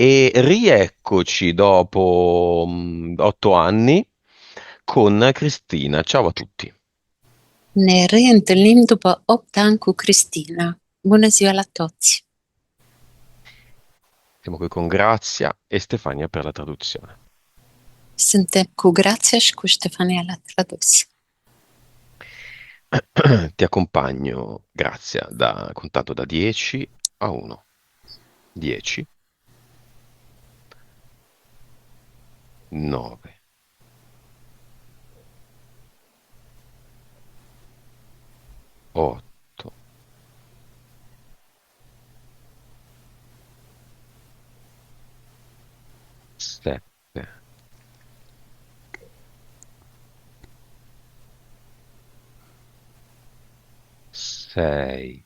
E rieccoci dopo 8 anni con Cristina. Ciao a tutti. Ne reîntâlnim după 8 ani cu Cristina. Bună ziua la toți! Siamo qui con Grazia e Stefania per la traduzione. Suntem cu Grația și cu Ștefania la tradus. Ti accompagno, Grazia, contato da 10 a 1. 10, 9, 8, 7, 6,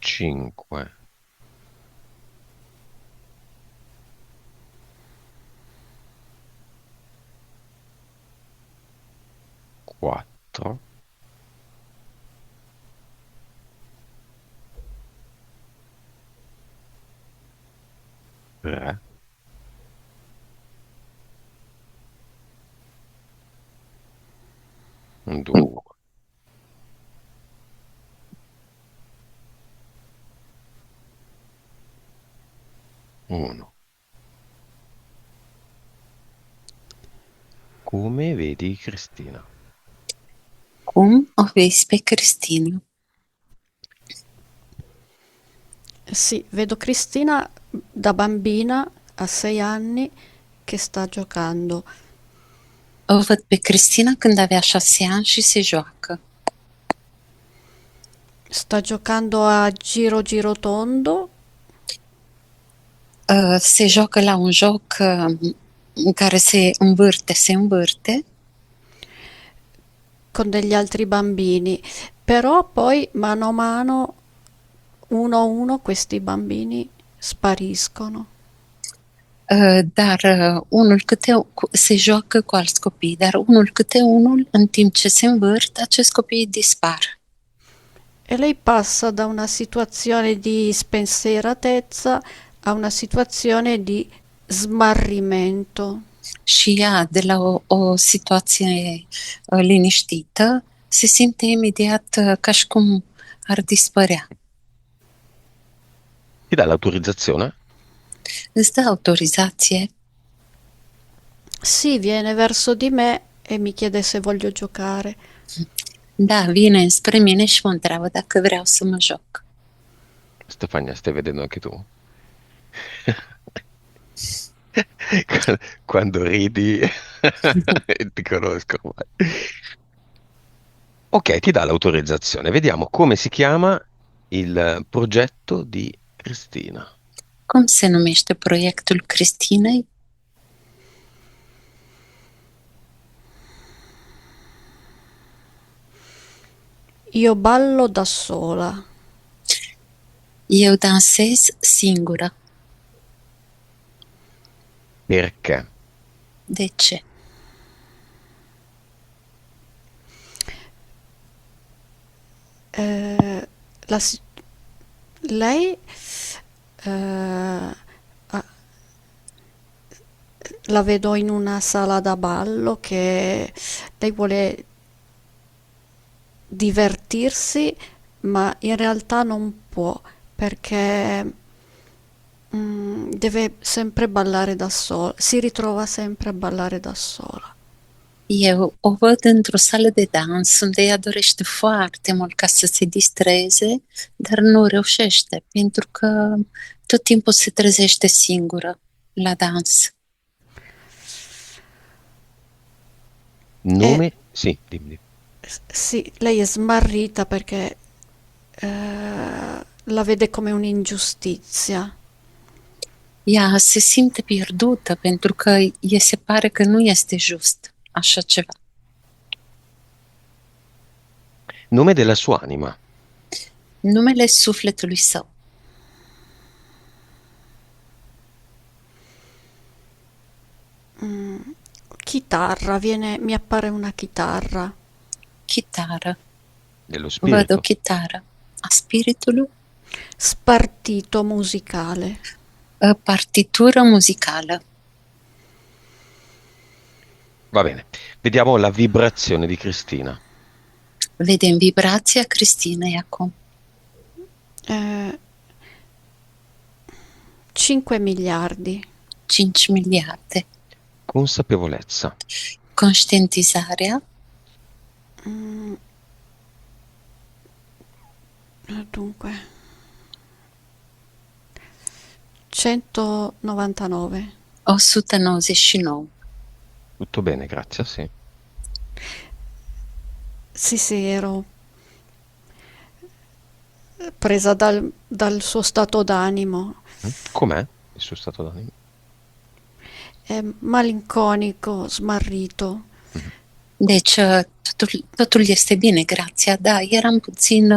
5, 4, 3, 2, 1. Come vedi, Cristina? Cum o vezi pe Cristina? Sì, vedo Cristina da bambina a 6 anni che sta giocando. O văd pe Cristina când avea 6 ani și se joacă. Sta giocando a giro giro tondo Se joacă la un joc în care se învârte con degli altri bambini, però poi mano a mano, uno a uno, questi bambini spariscono. dar se joacă cu alți copii, dar unul câte unul, în timp ce se învârt, acești copii dispar. E lei passa da una situazione di spensieratezza a una situazione di smarrimento. Și ea, de la o situație liniștită, se simte imediat ca și cum ar dispărea. Ti dà l'autorizzazione? Îți dă autorizație? Sì, viene verso di me e mi chiede se voglio giocare. Da, vine spre mine și mă întreabă dacă vreau să mă joc. Stefania, stai vedendo anche tu? Quando ridi, ti conosco ormai. Ok, ti dà l'autorizzazione. Vediamo come si chiama il progetto di Cristina. Cum se numește proiectul Cristinei? Io ballo da sola. Eu dansez singură. Perché? De ce? Eh, la si- lei eh, ha- la vedo in una sala da ballo che lei vuole divertirsi, ma in realtà non può perché deve sempre ballare da sola, si ritrova sempre a ballare da sola. Eu o văd într-o sală de dans unde ea dorește foarte mult ca să se distreze, dar nu reușește, pentru că tot timpul se trezește singură la dans. E Nome? Sì, dimmi. sì, lei è smarrita perché la vede come un'ingiustizia. Ea se simte pierdută pentru că îi se pare că nu este just așa ceva. Nome della sua anima. Numele sufletului său. Chitarra, mi appare una chitarra. Chitară. dello Văd o spirito. chitară a spiritului, Spartito musicale. partitură muzicală. Va bene. Vediamo la vibrazione di Cristina. Vedem vibrația Cristinei acum. 5 miliardi. 5 miliarde. Consapevolezza. Conștientizarea, Dunque, 199. 199. Tutto bene, grazie, sì. Sì, ero presa dal suo stato d'animo. Com'è il suo stato d'animo? È malinconico, smarrito. Deci totul este bine, grația. Da, eram puțin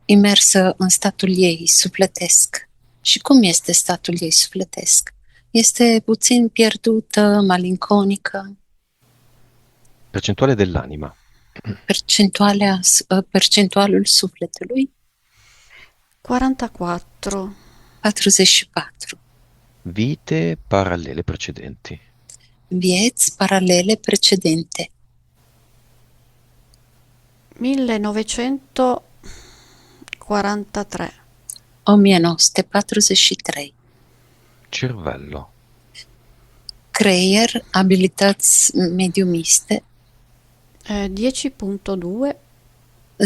imersă în statul ei sufletesc. Și cum este statul ei sufletesc? Este puțin pierdută, malinconică, Percentuale dell'anima. percentualul sufletului 44. 44. Vite parallele precedenti. Vieți paralele precedente. 1943. 1943. Cervello. Creier, abilități mediumiste 10.2. 10.2.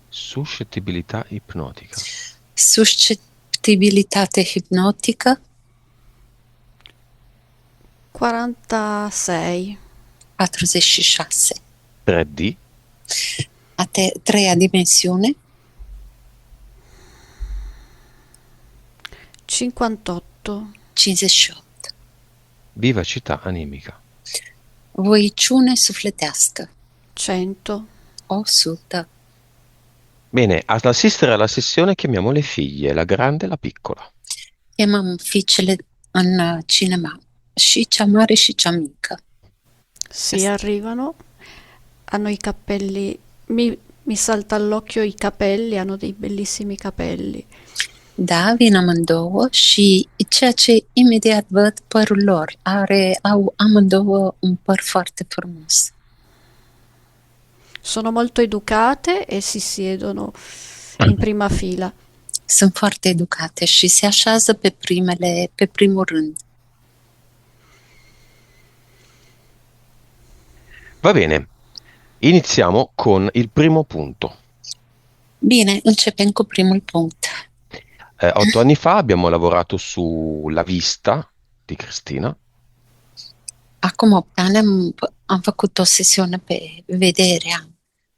Suscettibilità ipnotica. Suscettibilitate hipnotică 46. 46. 3D. Treia dimensiune 58. 58. Vivacità animica. Voiciune sufletească 100. 100. Bene, ad assistere alla sessione chiamiamo le figlie, la grande e la piccola. Chemăm fiicele în cinema, și cea mare și cea mică. Si arrivano, hanno i capelli, mi salta all'occhio i capelli, hanno dei bellissimi capelli. Da, vin amândouă și ceea ce imediat văd, părul lor. Au amândouă un păr foarte frumos. Sono molto educate e si siedono in prima fila. Sunt foarte educate și se așează pe primul rând. Va bene, iniziamo con il primo punto. Bine, începem cu primul punct. 8 anni fa abbiamo lavorato sulla vista di Cristina, Acum 8 ani am făcut o sesiune pe vederea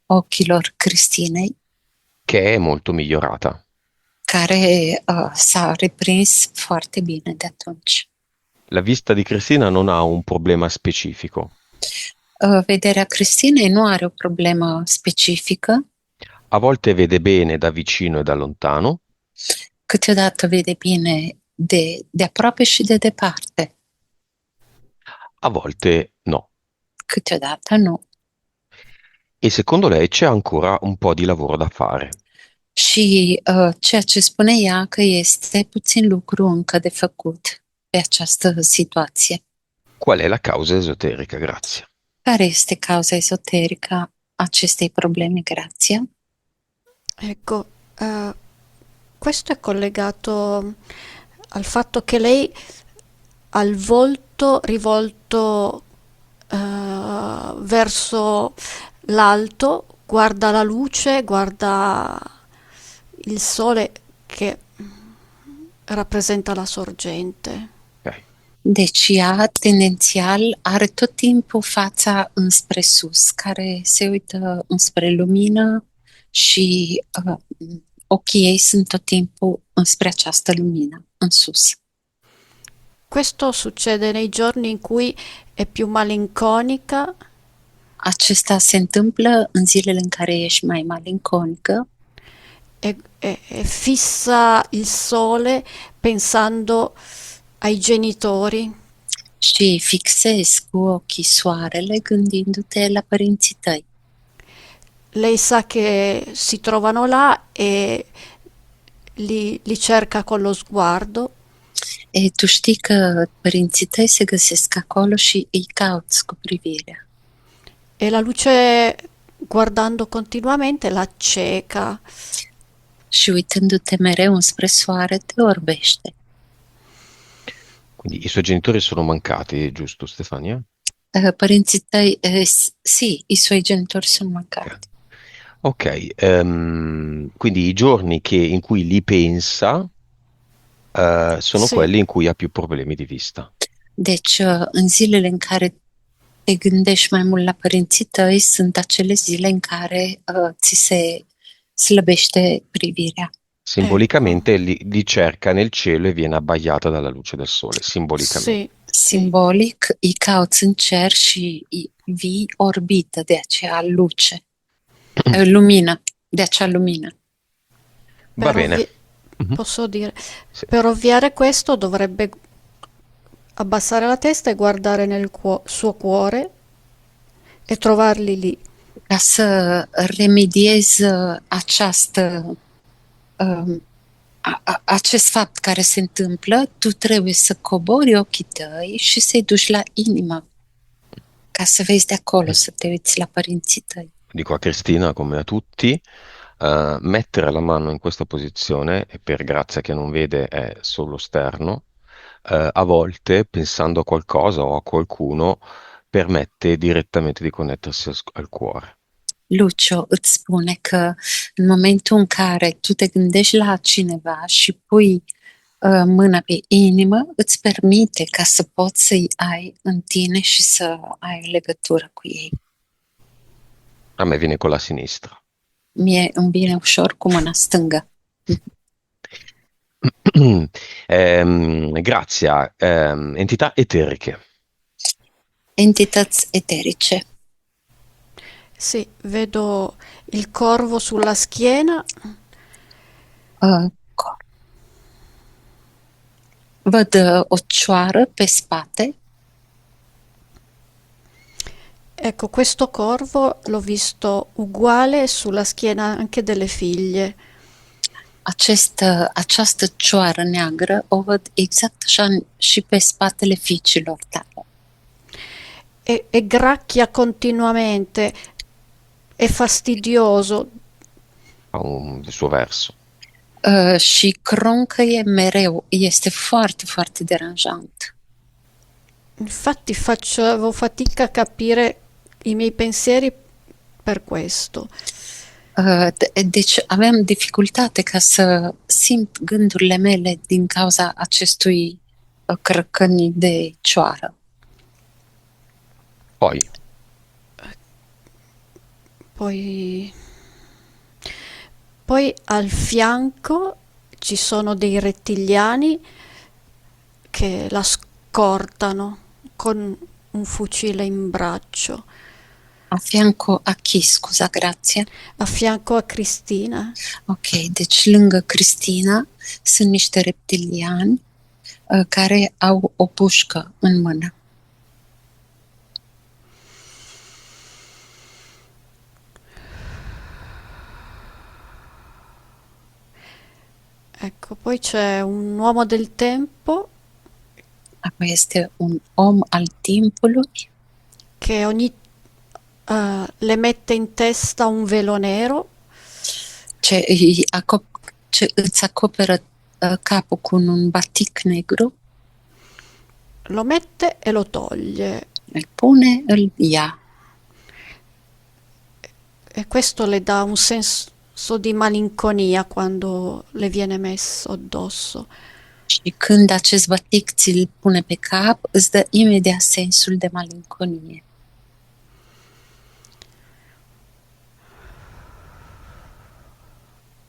ochilor Cristinei, che è molto migliorata. care s-a reprins foarte bine de atunci. La vista di Cristina non ha un problema specifico. Vederea Cristinei nu are o problemă specifică, A volte vede bene da vicino e da lontano, câteodată vede bine de aproape și de departe, a volte no. câteodată nu. E secondo lei c'è ancora un po' di lavoro da fare. Și ceea ce spune ea că este puțin lucru încă de făcut pe această situație. Qual è la causa esoterica? Grazie. Care este cauza esoterică a acestei probleme, Grazia? Ecco, questo è collegato al fatto che lei ha il volto rivolto verso l'alto, guarda la luce, guarda il sole che rappresenta la sorgente. Ok. Deci ea tendențial are tot timpul fața înspre sus, care se uită înspre lumină și ochii ei sunt tot timpul înspre această lumină, în sus. Questo succede nei giorni in cui è più malinconica Acesta se întâmplă în zilele în care ești mai malinconică e fissa il sole pensando ai genitori. și fixezi cu ochii soarele gândindu-te la părinții tăi. lei sa che si trovano là e li cerca con lo sguardo. E tu știi că părinții tăi se găsesc acolo și îi cauți cu privirea. E la luce, guardando continuamente, la acceca. Și uitându-te mereu înspre soare, te orbește. Quindi i suoi genitori sono mancati, giusto Stefania? Părinții tăi, sì, i suoi genitori sono mancati. Ok, quindi i giorni in cui li pensa, sono Sì, quelli in cui ha più problemi di vista. Deci, în zilele în care te gândești mai mult la părinții tăi, sunt acele zile în care ți se slăbește privirea. ecco, Simbolicamente li cerca nel cielo e viene abbagliata dalla luce del sole, simbolicamente. sì, Simbolic, îi cauți în cer și vii orbită de acea luce, lumină, de acea lumină. Va per bene. ovvi- Mhm. posso dire, Sì. per ovviare questo dovrebbe abbassare la testa e guardare nel suo cuore e trovarli lì. Ca să remediez această acest fapt care se întâmplă, tu trebuie să cobori ochii tăi și să-i duci la inimă, ca să vezi de acolo, să te uiți la părinții tăi. Dico a Cristina come a tutti, mettere la mano in questa posizione, e per grazia che non vede è solo sterno, a volte pensando a qualcosa o a qualcuno permette direttamente di connettersi al cuore. Lucio îți spune că în momentul în care tu te gândești la cineva și pui mâna pe inimă, îți permite ca să poți să-i ai în tine și să ai legătură cu ei. A me viene con la sinistra. Mie îmi vine ușor cu mâna stângă. Grazia, entità eteriche. Entități eterice. Sì, vedo il corvo sulla schiena, Văd o cioară pe spate. ecco, questo corvo l'ho visto uguale sulla schiena anche delle figlie. Această cioară neagră o văd exact așa și pe spatele fiicilor tale. E gracchia continuamente, è fastidioso. Ha il suo verso. Și croncăie mereu. Este foarte, foarte deranjant. Infatti facevo fatica a capire i miei pensieri per questo. Deci aveam dificultate ca să simt gândurile mele din cauza acestui crăcănii de cioară. Poi, Poi, poi al fianco ci sono dei rettiliani che la scortano con un fucile in braccio, A fianco a chi, scuza, Grazia? a fianco a Cristina. Ok, deci lângă Cristina sunt niște reptiliani care au o pușcă în mână. Ecco, poi c'è un uomo del tempo Apoi este un om al timpului che le mette in testa un velo nero ce îți acoperă capul cu un batic negru, lo mette e lo toglie îl pune, îl ia. e questo le dà un senso di malinconia quando le viene messo addosso. Și când acest batic ți-l pune pe cap, îți dă imediat sensul de malinconie.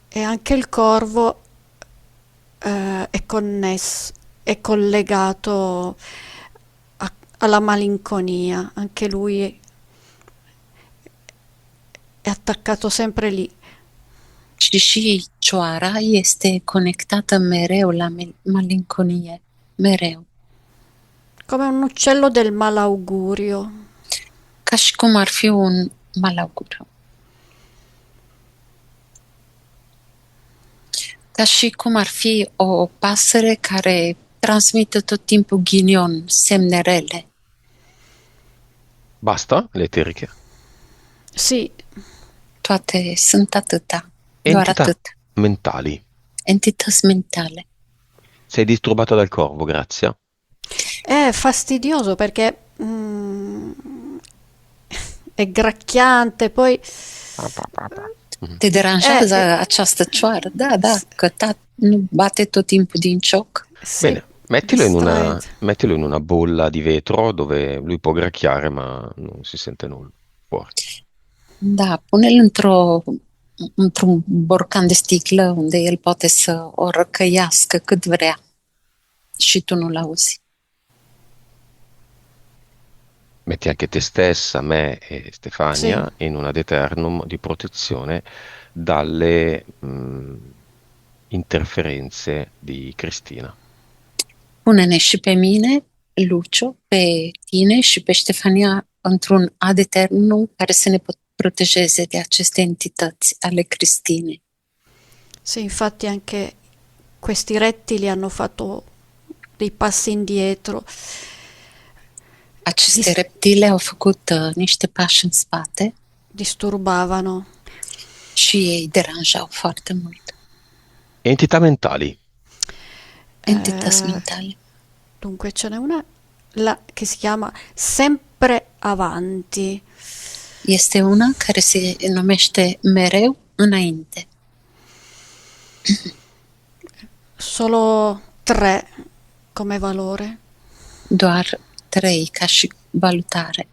E anche il corvo è collegato alla malinconia, anche lui è attaccato sempre lì. Și cioara este conectată mereu la malinconie, mereu. Come un uccello del malaugurio. Ca și cum ar fi un malaugur. Ca și cum ar fi o pasăre care transmite tot timpul ghinion, semne rele. Basta? Le eteriche? Sì, Toate sunt atâta, doar Entità atât. mentali. Entități mentale. Sei disturbata dal corvo, Grazia? è fastidioso perché è gracchiante, poi Mhm. Te deranjează eh, această cioară? Da, că nu bate tot timpul din cioc. sì, Bene, distraete. mettilo in una bolla di vetro dove lui può gracchiare ma non si sente nulla fuori. Da, pune-l într-un borcan de sticlă unde el poate să o răcăiască cât vrea și tu nu-l auzi. Metti anche te stessa, me e Sì, Stefania in un ad eternum di protezione dalle interferenze di Cristina. Pune-ne și pe mine, Lucio, pe tine și pe Ștefania într-un ad eternum care să ne protejeze de aceste entități ale Cristinei. sì, infatti anche questi rettili hanno fatto dei passi indietro. Aceste Dis- reptile au făcut niște pași în spate disturbavano. și ei deranjau foarte mult. Entità mentali. Entități Eh, mentale. dunque ce n'è una che si chiama Sempre Avanti. Este una care se numește Mereu Înainte. Solo 3 come valore. Doar 3 ca și valutare.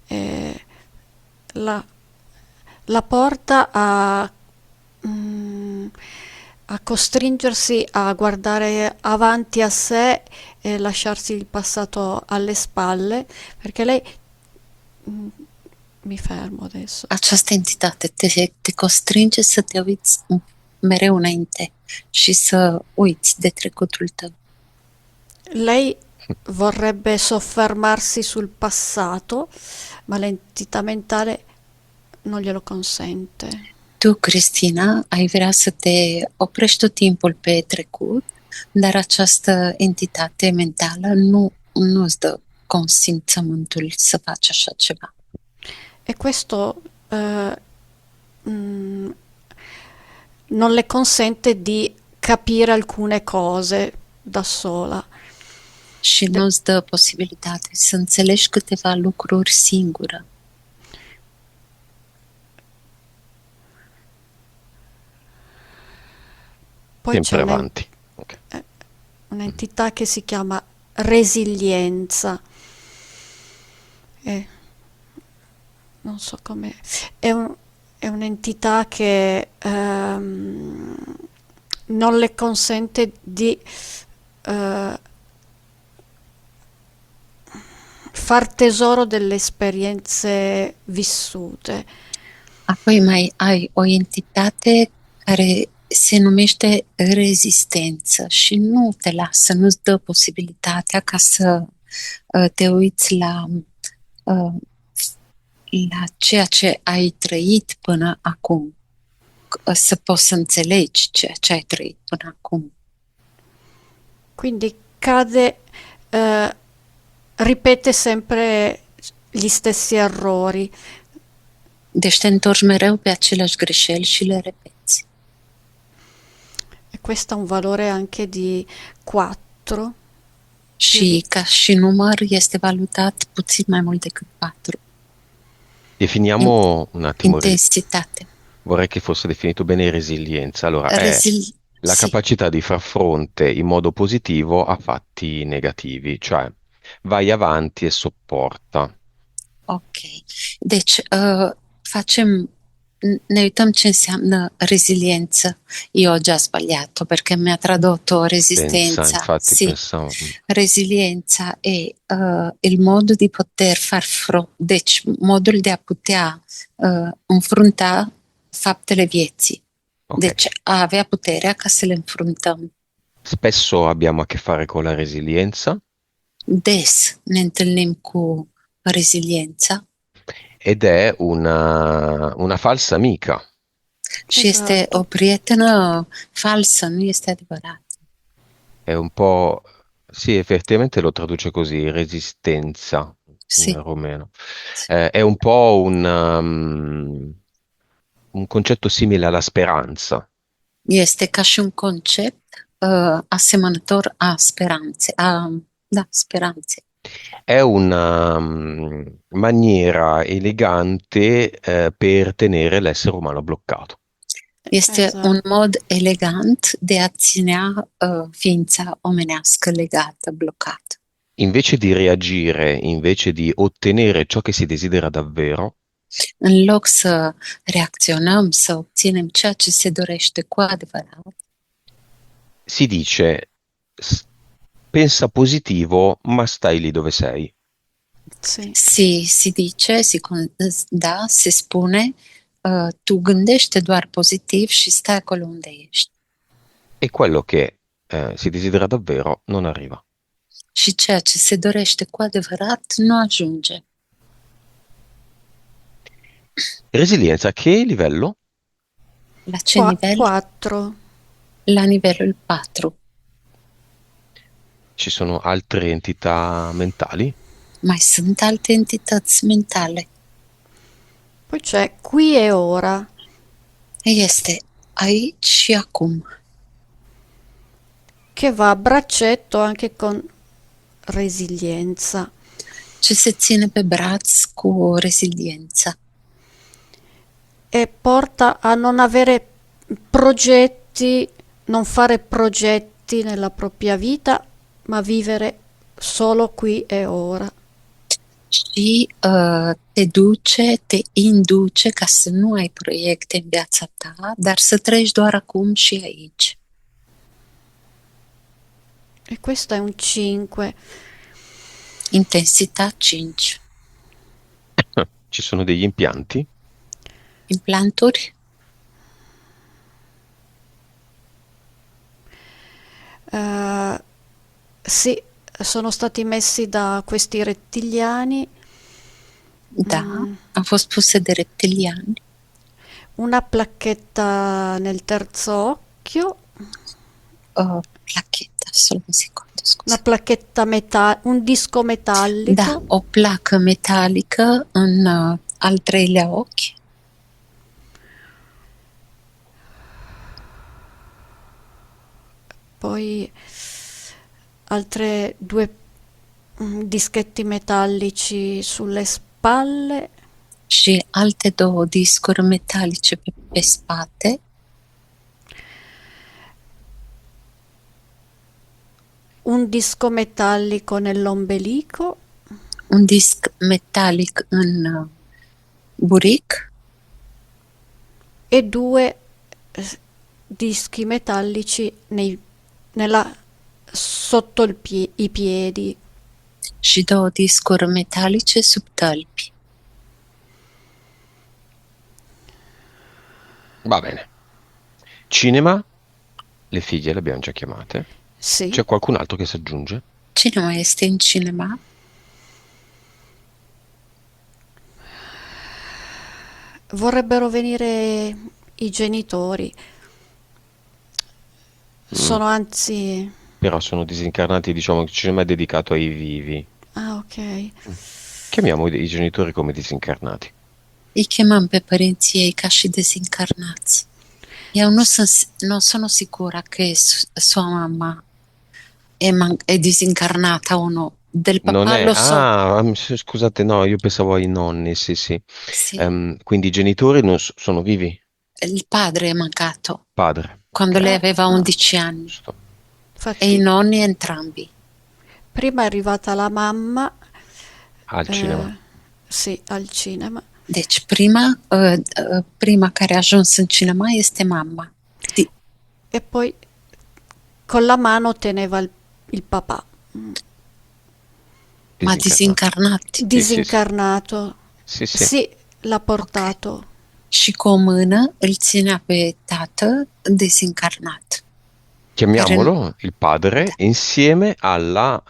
Eh, la, la porta mm, a costringersi a guardare avanti a sé e lasciarsi il passato alle spalle, perché lei, mm, mi fermo adesso, Această entitate te constrânge să te uiți mereu înainte și să uiți de trecutul tău. lei vorrebbe soffermarsi sul passato, ma l'entità mentale non glielo consente. Tu, Cristina, ai vrea să te oprești tot timpul pe trecut, dar această entitate mentală nu îți dă consimțământul să faci așa ceva. E questo mm, non le consente di capire alcune cose da sola. Și nu îți dă posibilitate să înțelegi câteva lucruri singură. Poi c'è Sempre avanti. Ok. un'entità che si chiama resilienza. E non so come. È un'entità che non le consente di eh, far tesoro delle esperienze vissute. Apoi mai ai o entitate care se numește rezistență și nu te lasă, nu-ți dă posibilitatea ca să te uiți la ceea ce ai trăit până acum, să poți să înțelegi ceea ce ai trăit până acum. Quindi cade, ripete sempre gli stessi errori. Deci te întorci mereu pe aceleași greșeli și le repeți. E questo ha un valore anche di 4. Și ca și număr este valutat puțin mai mult decât 4. Definiamo un attimo, Intensitate. vorrei che fosse definito bene resilienza. Allora, è la Sì, capacità di far fronte in modo positivo a fatti negativi, cioè vai avanti e sopporta. ok. Deci, ne uităm ce înseamnă reziliență. Io ho già sbagliato perché mi ha tradotto resistenza. Infatti Sì, pensavo, resilienza è il modo di poter far fronte, deci modul de a putea înfrunta faptele vieții. ok. Deci a avea puterea ca să le înfruntăm. Spesso abbiamo a che fare con la resilienza Des ne întâlnim cu reziliența ed è una falsa amica. Și este o Esatto. prietenă falsă, nu este adevărat. È un po', sì, effettivamente lo traduce così, resistenza in Sì, rumeno. sì. È un po' un concetto simile alla speranza. Este ca și un concept asemănător a speranței, da, speranței. È una maniera elegante per tenere l'essere umano bloccato. Este un Esatto. mod elegant de a ținea ființa omenească legată, blocată. Invece di reagire, invece di ottenere ciò che si desidera davvero, În loc să reacționăm, să obținem ceea ce se dorește cu adevărat, si dice pensa positivo, ma stai lì dove sei. Sì. si dice, da, se spune, tu gândește doar pozitiv și stai acolo unde ești. E quello che si desidera davvero non arriva. Și ceea ce se dorește cu adevărat nu ajunge. Resilienza, a che livello? La ce nivel? 4. La nivelul 4. Ci sono altre entità mentali? Mai sunt alte entități mentale. Poi c'è qui e ora, Este aici și acum, che va a braccetto anche con resilienza. ce se ține pe braț cu reziliența E porta a non avere progetti, non fare progetti nella propria vita, ma vivere solo qui e ora. și te induce ca să nu ai proiecte în viața ta, dar să trăiești doar acum și aici. E questo è un 5. Intensità 5. Ci sono degli impianti? Implanturi? Sì, sono stati messi da questi rettiliani. Da, au fost puse de reptiliani. Una placchetta nel terzo occhio, Plachetta, solo un secondo, una scusa. placchetta un disco metallico, Da, o placă metalică în al treilea ochi. poi altre due dischetti metallici sulle spalle, Și alte două discuri metalice pe spate. un disco metallico nell'ombelico Un disc metalic în buric e due dischi metallici sotto i piedi. și două discuri metalice sub tălpi. Va bene. Cinema, le figlie le abbiamo già chiamate. Sì. C'è qualcun altro che si aggiunge? Cine mai este în cinema? Vorrebbero venire i genitori. Sono anzi... Però sono disincarnati, diciamo che il cinema è dedicato ai vivi. Ah, ok. Chiamiamo i genitori come disincarnati. Îi chemăm pe părinții ei ca și dezincarnați. Eu non sono sicura che sua mamma è disincarnata o no. Del Non papà è... lo so. Scusate, no, io pensavo ai nonni, sì, sì. Sì. Quindi i genitori non sono vivi? Il padre è mancato Padre. quando lei aveva no. 11 anni Giusto. e i Infatti, nonni entrambi. prima è arrivata la mamma, Al cinema. sì, al cinema, Deci prima care a ajuns în cinema este mama. e poi con la mano teneva il papà, Ma disincarnat. disincarnato. Sì, sì. Sì, l'ha portato. Și cu o mână îl ținea pe tată dezincarnat. Chiamiamolo il padre insieme alla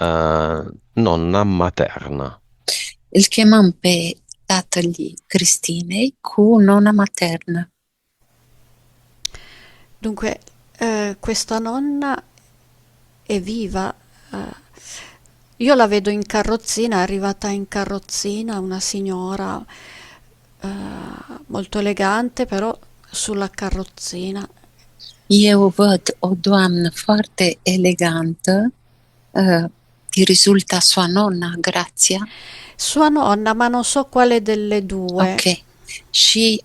nonna materna. Îl chemăm pe tatăl Cristinei cu nona maternă. Dunque, questa nonna è viva. eh, io la vedo in carrozzina, è arrivata in carrozzina, una signora eh, molto elegante, però sulla carrozzina. Eu văd o doamnă foarte elegantă. Ti risulta sua nonna, Grazia? Sua nonna, ma non so quale delle due. Ok. Și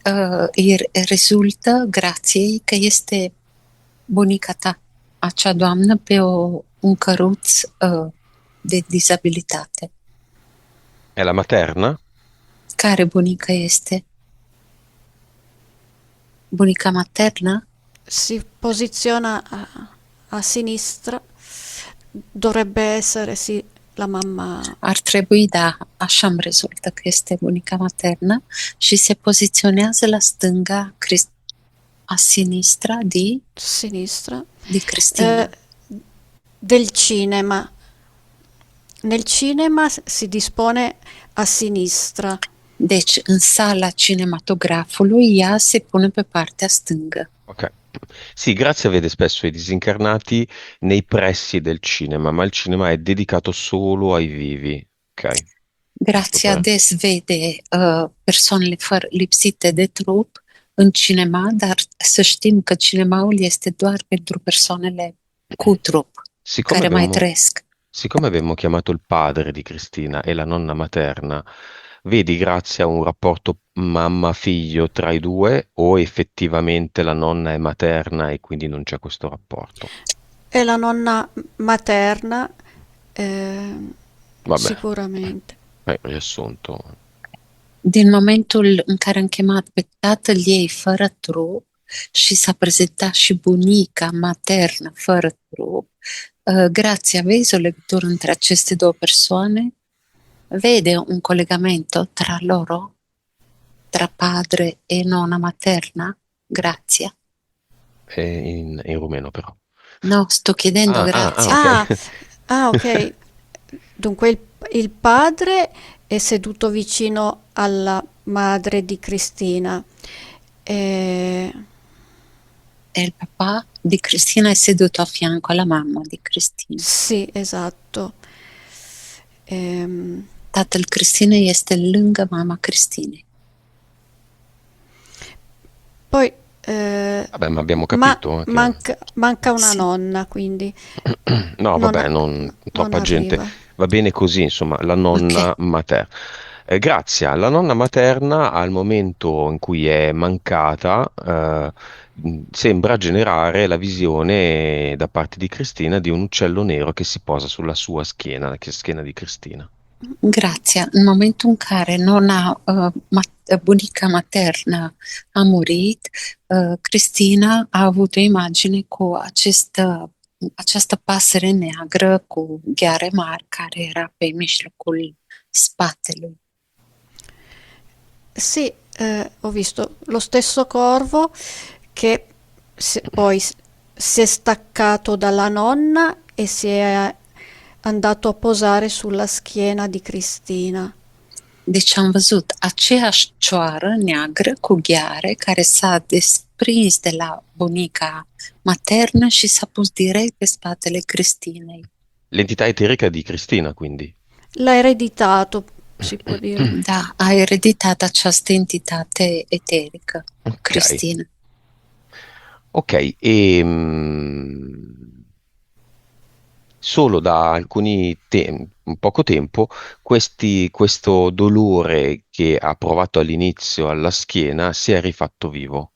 îi rezultă Grației că este bunica ta, acea doamnă pe un căruț de dizabilitate. È la materna? Care bunică este? Bunica maternă? Si posiziona a sinistra, dovrebbe essere sì la mamma. Ar trebui, da, așa îmi rezultă că este bunica maternă și se poziționează la stânga, a sinistra Sinistra di Cristina. del cinema. Nel cinema si dispone a sinistra. Deci, în sala cinematografului, ea se pune pe partea stângă. Ok. Sì, Grazia vede spesso i disincarnati nei pressi del cinema, ma il cinema è dedicato solo ai vivi. Ok. Grația Super. des vede persoanele lipsite de trup în cinema, dar să știm că cinemaul este doar pentru persoanele cu trup, Siccome care mai abbiamo, trăiesc. siccome abbiamo chiamato il padre di Cristina e la nonna materna, vedi, Grazia, un rapporto mamma-figlio tra i due o effettivamente la nonna è materna e quindi non c'è questo rapporto? È la nonna materna, Vabbè, sicuramente. riassunto. Din momentul în care am chemat pe tatăl ei fără trup și s-a prezentat și bunica maternă fără trup, Grația, vezi o legătură între aceste două persoane? Vede un collegamento tra loro? Tra padre e nonna materna? Grazia? È in rumeno però. No, sto chiedendo a Grazia. Ok. Ok. Dunque il padre è seduto vicino alla madre di Cristina. E E il papà di Cristina è seduto a fianco alla mamma di Cristina. sì, esatto. Tatăl Cristinei este lângă mama Cristinei. Poi Vabbè, ma abbiamo capito che... manca una Sì. nonna, quindi No, non vabbè, a- non non troppa gente. arriva. Va bene così, insomma, la nonna Ok. materna. Grazia, la nonna materna al momento in cui è mancata, sembra generare la visione da parte di Cristina di un uccello nero che si posa sulla sua schiena, che è schiena di Cristina. Grazia, în momentul în care nonna, bunica maternă a murit, Cristina a avut o imagine cu această pasăre neagră cu gheare mari care era pe mijlocul spatelui. Sì, ho visto lo stesso corvo che poi si è staccato dalla nonna e si è andato a posare sulla schiena di Cristina. Deci am văzut aceeași cioară neagră cu gheare care s-a desprins de la bunica maternă și s-a pus direct pe spatele Cristinei. L'entità eterica di Cristina, quindi. L'ha ereditato, si può dire. Da, a ereditat această entitate eterică, Ok. Cristina. Ok, e solo da poco tempo, questo dolore che ha provato all'inizio alla schiena si è rifatto vivo.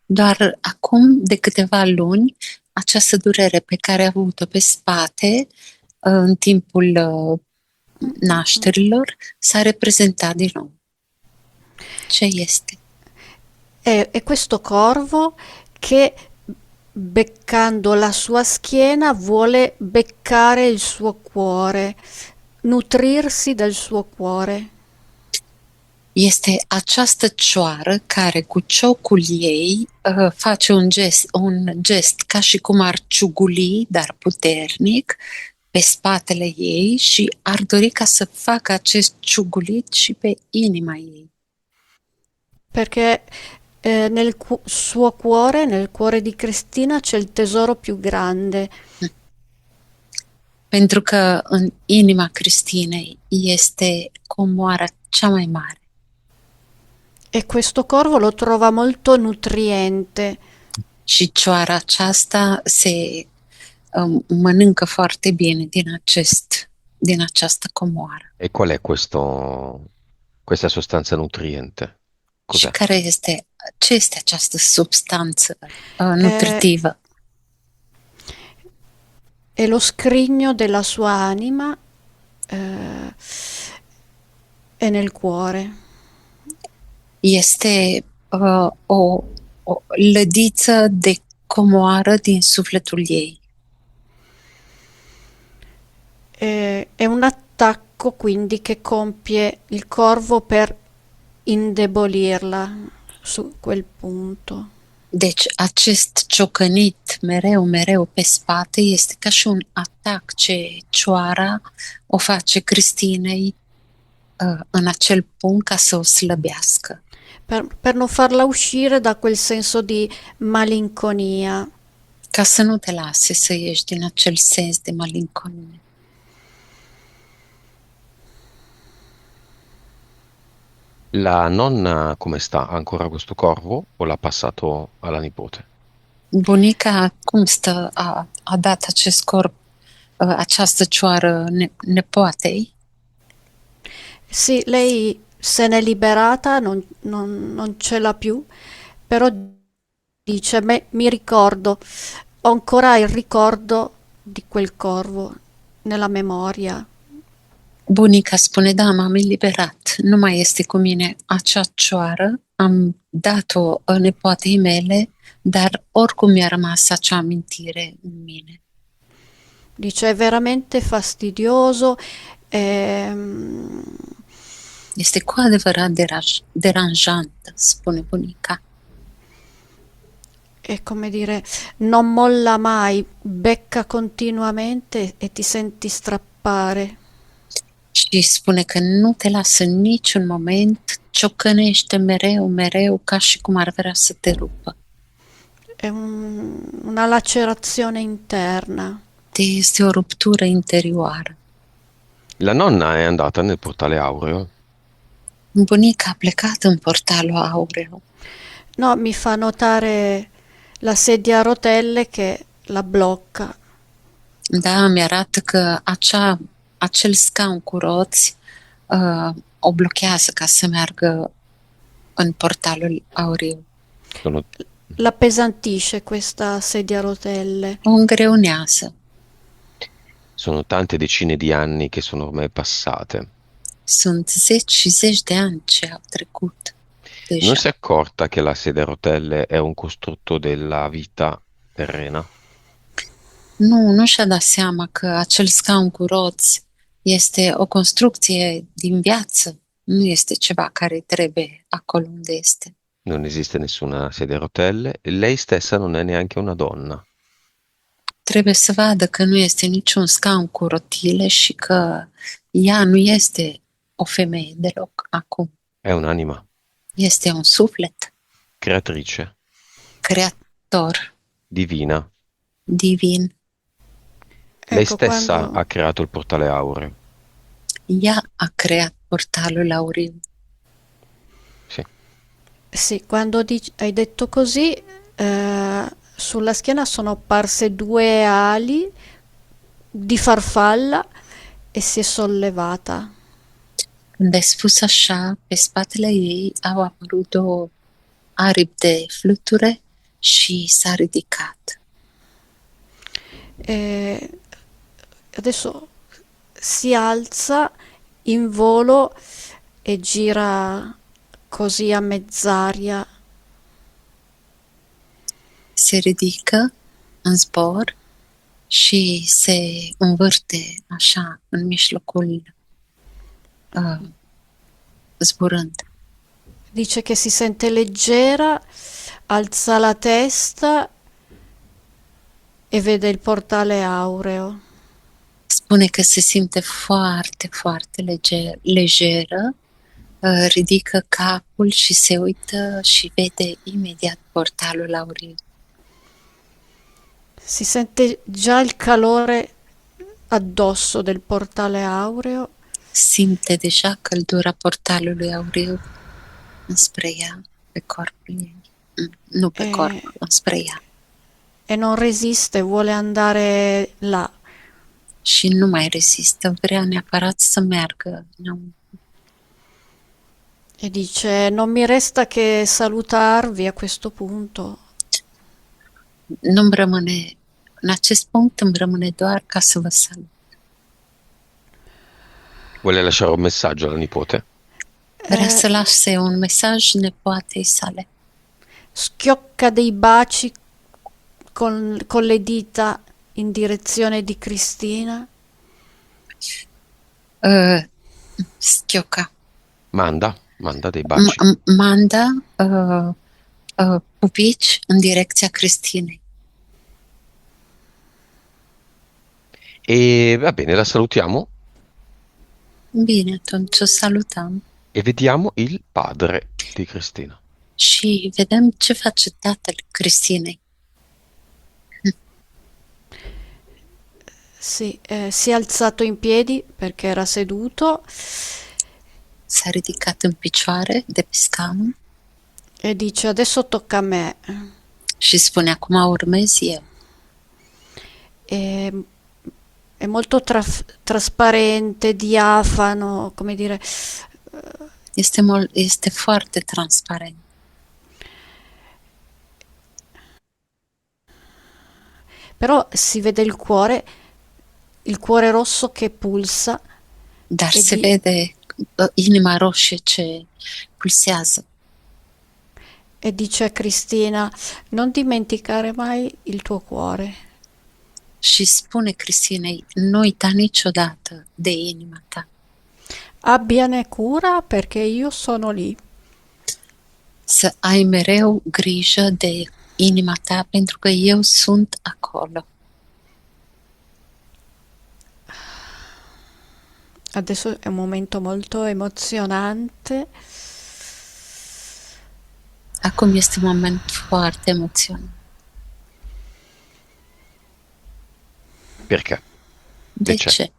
Doar acum, de câteva luni, această durere pe care a avut-o pe spate în timpul nașterilor s-a reprezentat din nou. Ce este? È questo corvo che beccando la sua schiena vuole beccare il suo cuore, nutrirsi del suo cuore. Este această cioară care cu ciocul ei face un gest ca și cum ar ciuguli, dar puternic, pe spatele ei și ar dori ca să facă acest ciugulit și pe inima ei. Perché Suo cuore, nel cuore di Cristina, c'è il tesoro più grande. Pentru că în inima Cristinei este comoara cea mai mare. E questo corvo lo trova molto nutriente. Și cioara aceasta se mănâncă foarte bine din această comoară. E qual è questa sostanza nutriente? Și Cos'è? ce este această substanță È, nutritivă? è lo scrigno della sua anima, eh, è nel cuore. Este o lădiță de comoară din sufletul ei. È un attacco quindi che compie il corvo per indebolirla su quel punto. Deci acest ciocănit mereu pe spate este ca și un atac ce cioara o face Cristinei în acel punct ca să o slăbească, Per non farla uscire da quel senso di malinconia. ca să nu te lase să ieși din acel sens de malinconie. La nonna come sta? Ha ancora questo corvo o l'ha passato alla nipote? Bunica cum stă? A dat acest corp, această cioară nepoatei? Sì, lei se n'è liberata, non ce l'ha più, però dice, mi ricordo, ho ancora il ricordo di quel corvo nella memoria. Bunica spune, da, m-am eliberat, nu mai este cu mine acea cioară, am dat-o nepoatei mele, dar oricum mi-a rămas acea amintire în mine. Dice, è veramente fastidioso. ehm, Este cu adevărat deranjant, spune bunica. È come dire, non molla mai, becca continuamente e ti senti strappare. Și spune că nu te lasă în niciun moment, ciocănește mereu, ca și cum ar vrea să te rupă. È una lacerazione interna. Este o ruptură interioară. La nonna è andata nel portale aureo. Bunica a plecat în portalul aureo. No, mi fa notare la sedia a rotelle che la blocca. Da, mi-arată că acel scaun cu roți o blochează ca să meargă în portalul aureu. Sono, L'appesantisce questa sedia a rotelle. O îngreunează. sono tante decine di anni che sono ormai passate. Sunt zeci și zeci de ani ce au trecut Non deja. si è accorta che la sedia a rotelle è un costrutto della vita terrena? Nu și-a dat seama că acel scaun cu roți este o construcție din viață, nu este ceva care trebuie acolo unde este. Non esiste nessuna sedia a rotelle e lei stessa non è neanche una donna. Trebuie să vadă că nu este niciun scaun cu rotile și că ea nu este o femeie deloc acum. È un'anima, Este un suflet creatrice, creator, divina. divin. Lei Ecco, stessa quando, ha creato il portale aureo. Ea a creat portalul auriu. Sì. sì, quando hai detto così, sulla schiena sono apparse due ali di farfalla e si è sollevata. Când ai spus așa, pe spatele ei au apărut două aripi de fluture și s-a ridicat. E adesso si alza in volo e gira così a mezz'aria. Se ridică în zbor și se învârte așa în mijlocul zburând. Dice che si sente leggera, alza la testa e vede il portale aureo. Spune că se simte foarte legeră, ridică capul și se uită și vede imediat portalul auriu. Si sente già il calore addosso del portale aureo Simte deja căldura portalului auriu înspre ea, pe corpul ei. Nu pe corp, e, înspre ea. e non resiste, vuole andare là. Și nu mai rezistă, vrea neapărat să meargă. Nu. E dice: Non mi resta che salutarvi a questo punto. Nu-mi rămâne, în acest punct îmi rămâne doar ca să vă salut. Vuole lasciare un messaggio alla nipote? Vrea Eh, să lase un mesaj nepoatei sale. Schiocca dei baci con le dita in direzione di Cristina Uh, Schioca. Manda dei baci. Manda pupici în direcția Cristinei. E va bene, la salutiamo Bine, atunci o salutăm e vediamo il padre di Cristina. și vedem ce face tatăl Cristinei. Sì, si è alzato in piedi perché era seduto S-a ridicat în picioare de pe scaun e dice: Adesso tocca a me. și spune: acum urmez eu. E- è molto trasparente, diafano, come dire, Este foarte transparent. però si vede il cuore rosso che pulsa Dar e, se di- vede inima roșie ce pulsează e dice a Cristina: Non dimenticare mai il tuo cuore. și spune Cristinei: nu uita niciodată de inima ta. Abbiane cura perché io sono lì. Să ai mereu grijă de inima ta, pentru că eu sunt acolo. Adesso è un momento molto emozionante. Acum este un moment foarte emoționant. Perché? De c'è? ce?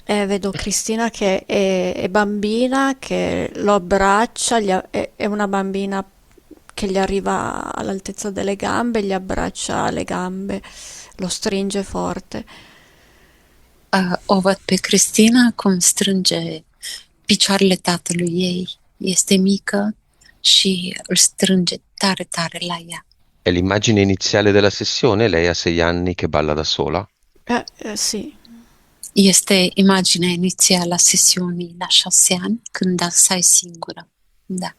Vedo Cristina che è bambina, che lo abbraccia, è una bambina che gli arriva all'altezza delle gambe, gli abbraccia le gambe, lo stringe forte. O văd pe Cristina cum strânge picioarele tatălui ei. Este mică și îl strânge tare, tare la ea. È l'immagine iniziale della sessione, lei ha 6 anni che balla da sola. Sì, Este imaginea inițială a sesiunii la 6 ani, când dansai singură. Da.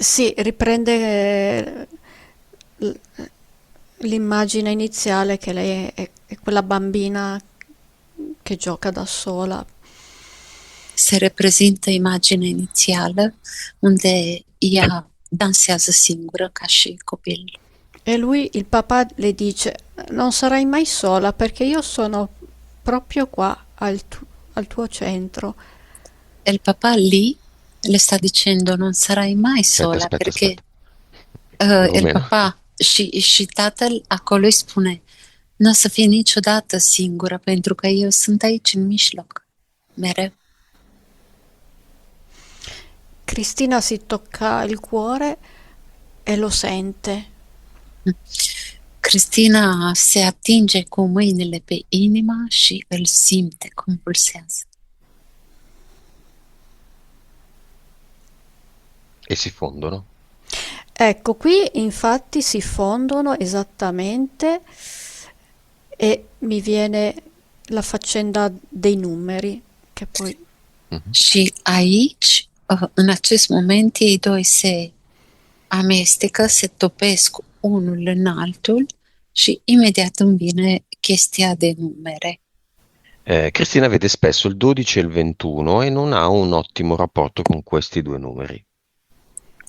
sì, riprende l'immagine iniziale che lei è quella bambina che gioca da sola. Se reprezintă imaginea inițială unde ea dansează singură ca și copil. E lui, il papà, le dice: Non sarai mai sola perché io sono proprio qua al tuo centro. El papà lì le sta dicendo: non sarai mai sola, Aspetta, perché aspetta. el Meno. papà și tatăl acolo îi spune: nu o să fii niciodată singură, pentru că eu sunt aici în mijloc, mereu. Cristina si tocca il cuore e lo sente. Cristina se atinge cu mâinile pe inima și îl simte cum pulsează. E si fondono. Ecco, qui infatti si fondono esattamente e mi viene la faccenda dei numeri, che poi Și aici, în acest moment, ei doi se amestecă, se topesc unul în altul și imediat îmi vine chestia de numere. Cristina vede spesso il 12 e il 21 e non ha un ottimo rapporto con questi due numeri.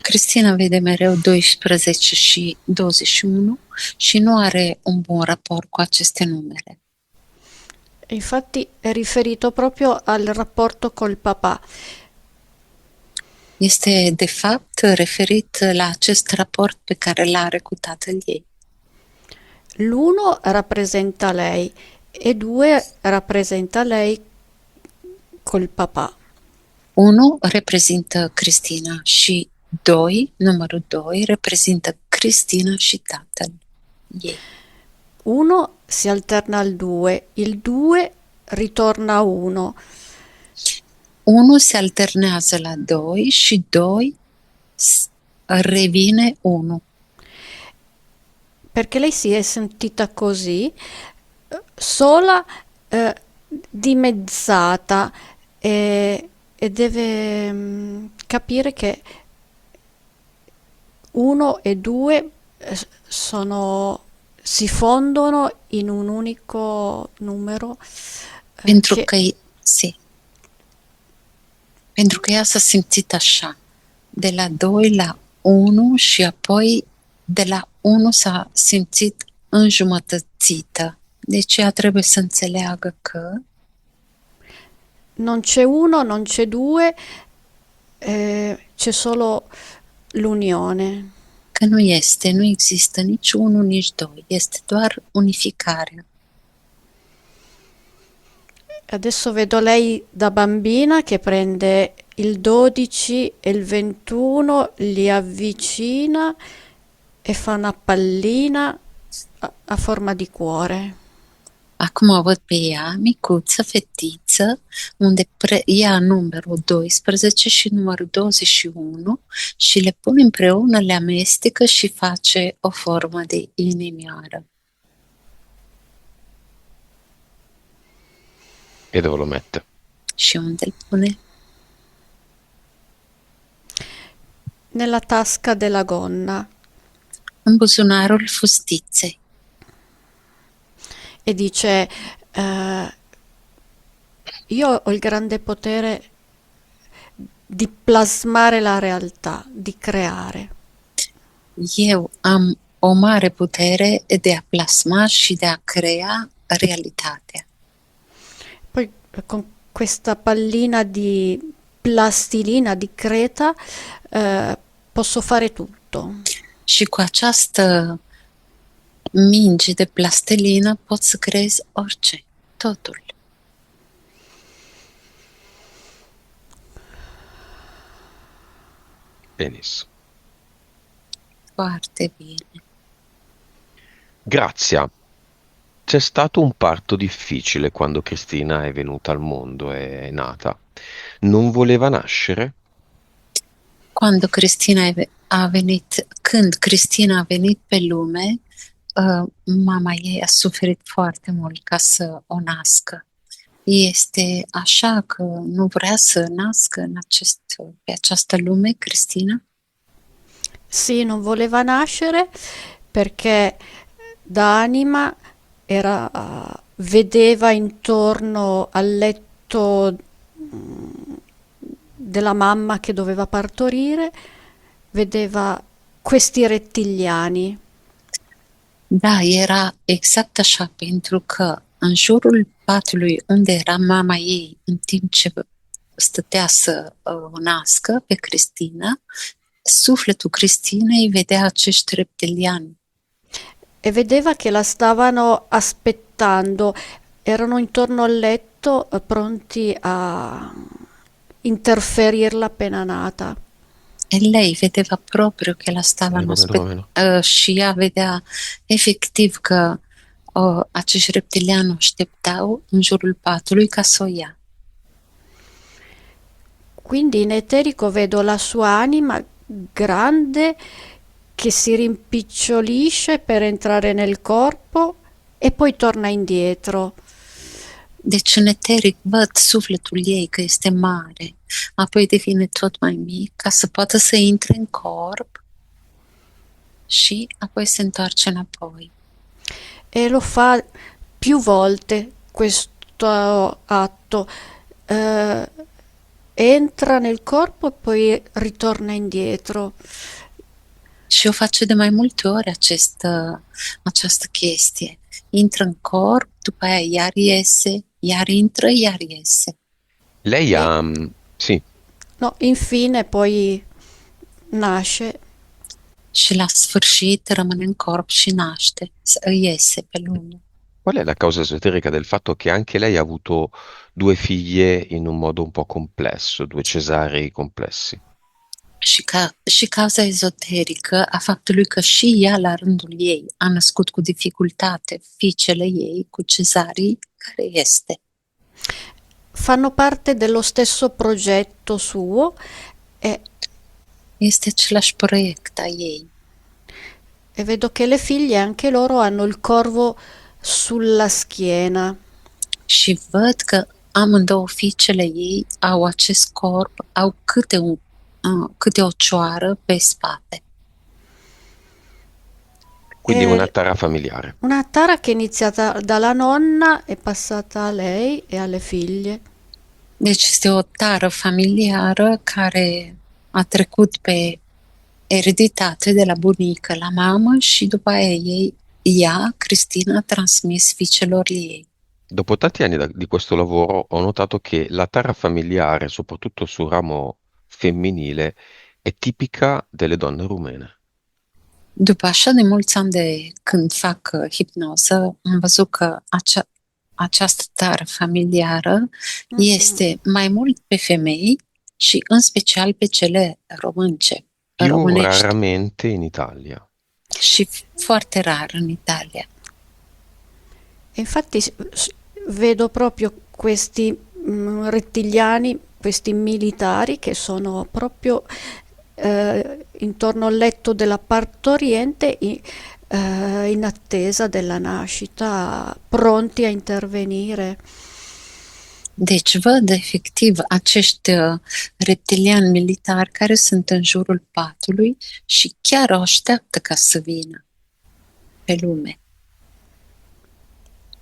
Cristina vede mereu 12 și 21 și nu are un bun raport cu aceste numere. Infatti è riferito proprio al rapporto col papà. Este, de fapt, referit la acest raport pe care l-are cu tatăl ei. L'uno rappresenta lei e due rappresenta lei col papà. Unu reprezintă Cristina și doi, numărul doi, reprezintă Cristina și tatăl ei. Uno si alterna al due, il due ritorna a uno. Unu se alternează la doi și doi revine unu. Perché lei si è sentita così, sola, dimezzata e deve capire che uno e due si fondono in un unico numero Pentru che că, sì, pentru că ea s-a simțit așa, de la 2 la 1 și apoi de la 1 s-a simțit înjumătățită. Deci ea trebuie să înțeleagă că non c'è uno, non c'è due, c'è solo l'unione. nu există nici 1, nici 2, este doar unificarea. Adesso vedo lei da bambina che prende il 12 e il 21, li avvicina e fa una pallina a forma di cuore. Acum o văd pe ea, micuță, fetiță, unde ia numărul 12 și numărul 21 și le pune împreună, le amestecă și face o formă de inimioară. E dove lo mette? Și unde îl pune? Nella tasca della gonna În buzunarul fustiței. e dice, io ho il grande potere di plasmare la realtà, di creare. Eu am o mare putere de a plasma și de a crea realitatea. Poi con questa pallina di plastilina, di creta, posso fare tutto. Și cu această minge de plastelină poți să creezi orice, totul. Benissimo. Foarte bine. Grazia, c'è stato un parto difficile quando Cristina è venuta al mondo, è nata. Non voleva nascere? Când Cristina a venit pe lume, mama ei a suferit foarte mult ca să o nască. Este așa că nu vrea să nască pe această lume, Cristina? Sì, non voleva nascere perché da anima vedeva intorno al letto della mamma che doveva partorire, vedeva questi rettiliani. Da, era exact așa, pentru că în jurul patului unde era mama ei în timp ce stătea să o nască pe Cristina, sufletul Cristinei vedea acești reptiliani. E vedeva che la stavano aspettando, erano intorno al letto pronti a interferirla appena nata. E lei vedeva proprio che la stavano aspettando și ea vedea efectiv că acești reptiliani o așteptau în jurul patului ca să o ia. Quindi in eterico vedo la sua anima grande che si rimpicciolisce per entrare nel corpo e poi torna indietro. Deci în eteric văd sufletul ei că este mare, apoi devine tot mai mic ca să poată să intre în corp și apoi se întoarce înapoi. E lo fa più volte questo atto. Entra nel corpo e poi ritorna indietro. Și o face de mai multe ori această chestie. Intră în corp, după aia iar iese, iar intră, iar iese. Lei E ha... Sì, no, infine poi nasce. Și la sfârșit rămâne în corp și naște, iese pe lume. qual è la causa esoterica del fatto che anche lei ha avuto due figlie in un modo un po' complesso, due cesarei complessi? Și cauza ezoterică a faptului că și ea, la rândul ei, a născut cu dificultate fiicele ei cu cezarii, care este. Fanno parte dello stesso progetto suo e, Este același proiect a ei. e vedo che le figlie anche loro hanno il corvo sulla schiena. Și văd că amândouă fiicele ei au acest corp, au câte o cioară pe spate. Quindi una E tara familiare. una tara che è iniziata dalla nonna, è passata a lei e alle figlie. Deci este o tară familiară care a trecut pe ereditate de la bunică la mamă și după aia ea, Cristina, a transmis fiicelor ei. Dopo tanti anni di questo lavoro ho notato che la tara familiare, soprattutto sul ramo femminile, è tipica delle donne rumene. După așa de mulți ani de când fac hipnoză, am văzut că această tară familiară este mai mult pe femei și în special pe cele Più românești raramente in Italia. și foarte rar în Italia. Infatti vedo proprio questi rettiliani, questi militari che sono proprio intorno al letto della partoriente in attesa della nascita, pronti a intervenire. Deci văd efectiv acești reptiliani militari care sunt în jurul patului și chiar o așteaptă ca să vină pe lume.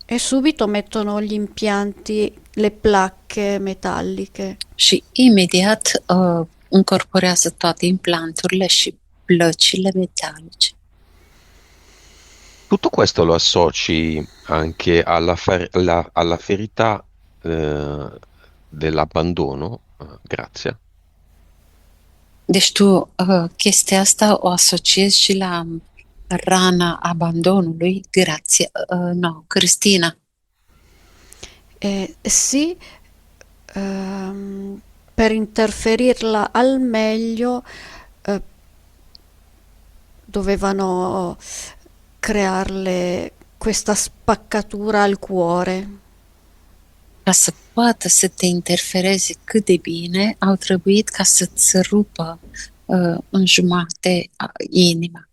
E subito mettono gli impianti, le placche metalliche. Și imediat încorporează toate implanturile și plăcile metalice. Tutto questo lo associ anche alla ferita dell'abbandono, Grazia? Deci tu chestia asta o asociezi și la rana abandonului, Cristina. Sì, per interferirla al meglio dovevano crearle questa spaccatura al cuore. Ca să poată să te interfereze cât de bine, au trebuit ca să-ți rupă în jumate inima.